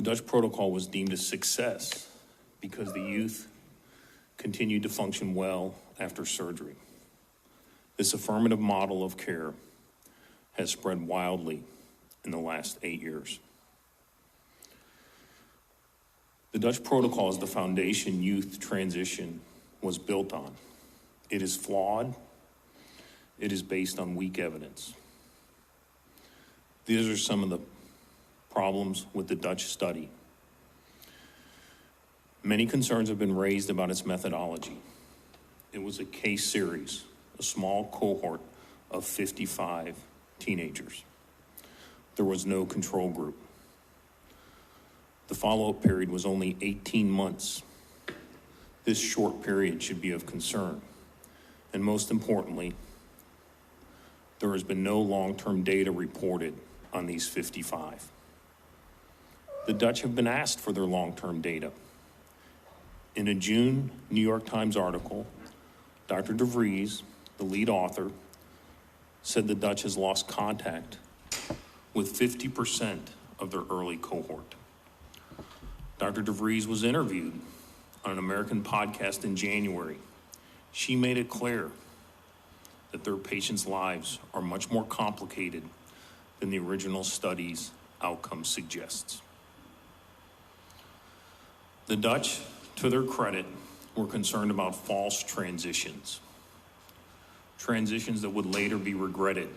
Dutch protocol was deemed a success because the youth continued to function well after surgery. This affirmative model of care has spread wildly in the last 8 years. The Dutch protocol is the foundation youth transition was built on. It is flawed. It is based on weak evidence. These are some of the problems with the Dutch study. Many concerns have been raised about its methodology. It was a case series, a small cohort of 55 teenagers. There was no control group. The follow-up period was only 18 months. This short period should be of concern. And most importantly, there has been no long-term data reported on these 55. The Dutch have been asked for their long-term data. In a June New York Times article, Dr. De Vries, the lead author, said the Dutch has lost contact with 50% of their early cohort. Dr. De Vries was interviewed on an American podcast in January. She made it clear that their patients' lives are much more complicated than the original study's outcome suggests. The Dutch, to their credit, were concerned about false transitions that would later be regretted.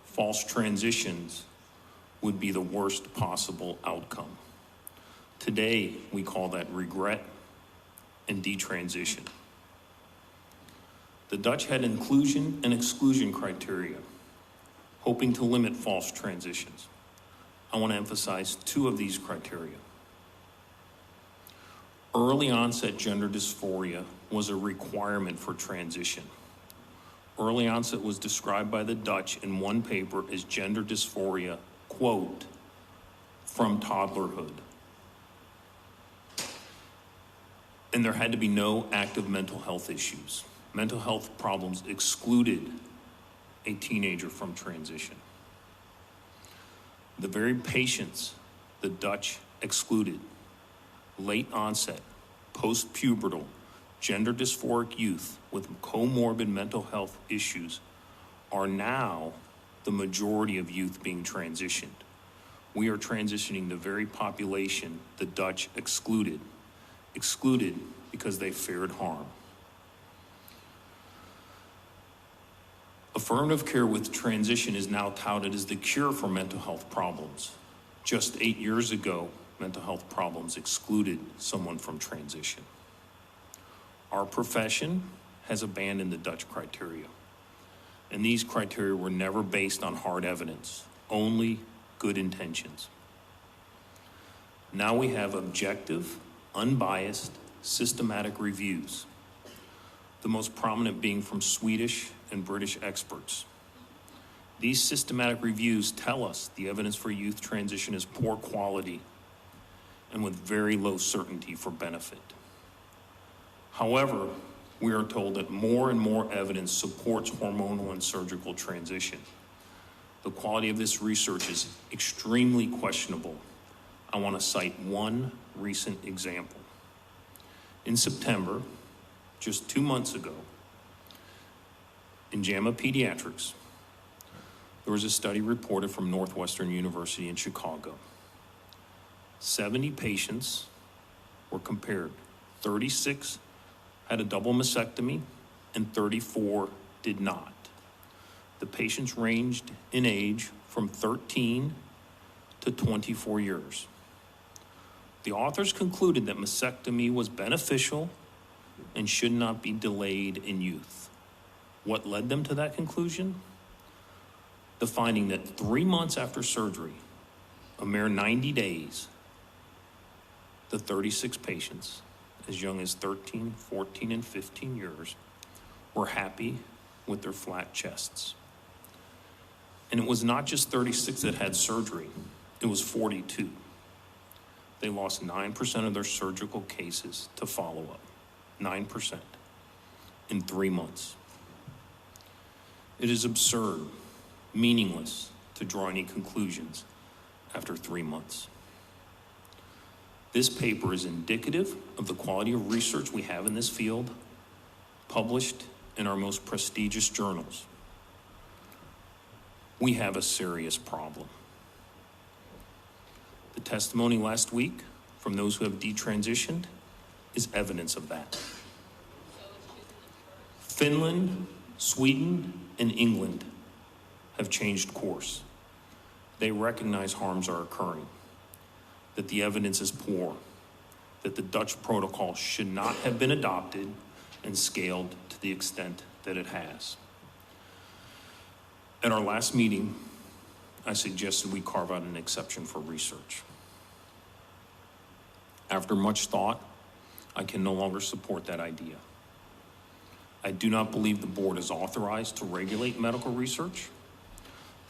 False transitions would be the worst possible outcome. Today, we call that regret and detransition. The Dutch had inclusion and exclusion criteria, hoping to limit false transitions. I want to emphasize two of these criteria. Early onset gender dysphoria was a requirement for transition. Early onset was described by the Dutch in one paper as gender dysphoria, quote, from toddlerhood. And there had to be no active mental health issues. Mental health problems excluded a teenager from transition. The very patients the Dutch excluded, late onset, post-pubertal, gender dysphoric youth with comorbid mental health issues are now the majority of youth being transitioned. We are transitioning the very population the Dutch excluded because they feared harm. Affirmative care with transition is now touted as the cure for mental health problems. Just 8 years ago, mental health problems excluded someone from transition. Our profession has abandoned the Dutch criteria, and these criteria were never based on hard evidence, only good intentions. Now we have objective, unbiased, systematic reviews, the most prominent being from Swedish and British experts. These systematic reviews tell us the evidence for youth transition is poor quality and with very low certainty for benefit. However, we are told that more and more evidence supports hormonal and surgical transition. The quality of this research is extremely questionable. I want to cite one recent example. In September, just 2 months ago, in JAMA Pediatrics, there was a study reported from Northwestern University in Chicago. 70 patients were compared. 36 had a double mastectomy and 34 did not. The patients ranged in age from 13 to 24 years. The authors concluded that mastectomy was beneficial and should not be delayed in youth. What led them to that conclusion? The finding that 3 months after surgery, a mere 90 days, the 36 patients, as young as 13, 14, and 15 years, were happy with their flat chests. And it was not just 36 that had surgery, it was 42. They lost 9% of their surgical cases to follow-up, 9%, in 3 months. It is absurd, meaningless to draw any conclusions after 3 months. This paper is indicative of the quality of research we have in this field, published in our most prestigious journals. We have a serious problem. The testimony last week from those who have detransitioned is evidence of that. Finland, Sweden, and England have changed course. They recognize harms are occurring, that the evidence is poor, that the Dutch protocol should not have been adopted and scaled to the extent that it has. At our last meeting, I suggested we carve out an exception for research. After much thought, I can no longer support that idea. I do not believe the board is authorized to regulate medical research.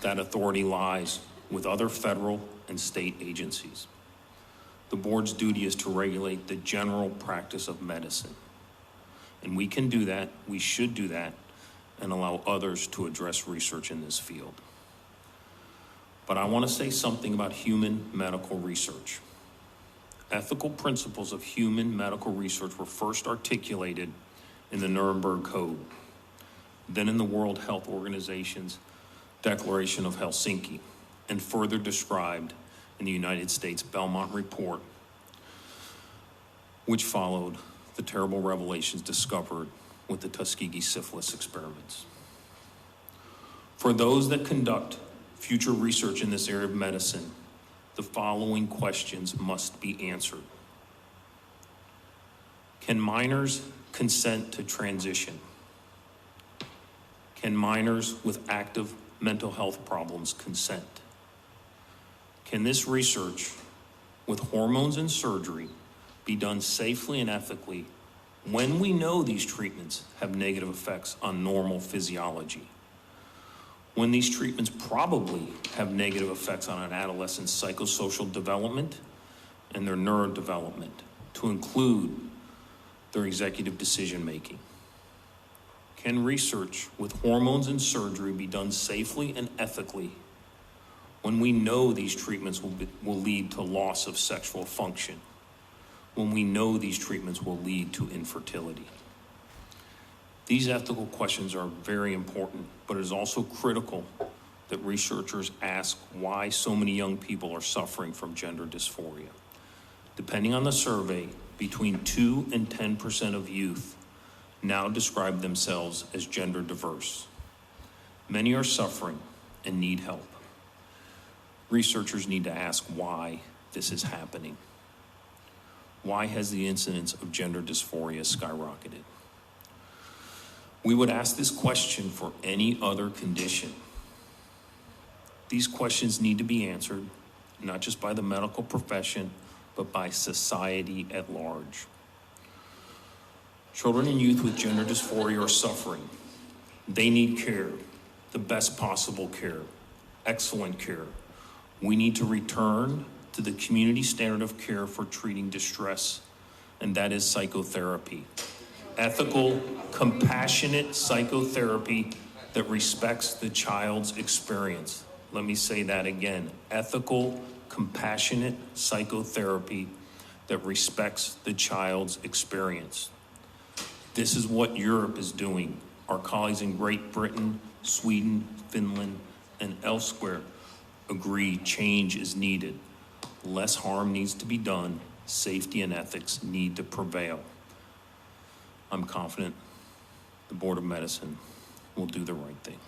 That authority lies with other federal and state agencies. The board's duty is to regulate the general practice of medicine. And we can do that, we should do that, and allow others to address research in this field. But I want to say something about human medical research. Ethical principles of human medical research were first articulated in the Nuremberg Code, then in the World Health Organization's Declaration of Helsinki, and further described in the United States Belmont Report, which followed the terrible revelations discovered with the Tuskegee syphilis experiments. For those that conduct future research in this area of medicine, the following questions must be answered. Can minors consent to transition? Can minors with active mental health problems consent? Can this research with hormones and surgery be done safely and ethically when we know these treatments have negative effects on normal physiology? When these treatments probably have negative effects on an adolescent's psychosocial development and their neurodevelopment, to include their executive decision-making? Can research with hormones and surgery be done safely and ethically when we know these treatments will lead to loss of sexual function, when we know these treatments will lead to infertility? These ethical questions are very important, but it is also critical that researchers ask why so many young people are suffering from gender dysphoria. Depending on the survey, between 2 and 10% of youth now describe themselves as gender diverse. Many are suffering and need help. Researchers need to ask why this is happening. Why has the incidence of gender dysphoria skyrocketed? We would ask this question for any other condition. These questions need to be answered, not just by the medical profession, but by society at large. Children and youth with gender dysphoria are suffering. They need care, the best possible care, excellent care. We need to return to the community standard of care for treating distress, and that is psychotherapy. Ethical, compassionate psychotherapy that respects the child's experience. Let me say that again. Ethical, compassionate psychotherapy that respects the child's experience. This is what Europe is doing. Our colleagues in Great Britain, Sweden, Finland, and elsewhere agree change is needed. Less harm needs to be done. Safety and ethics need to prevail. I'm confident the Board of Medicine will do the right thing.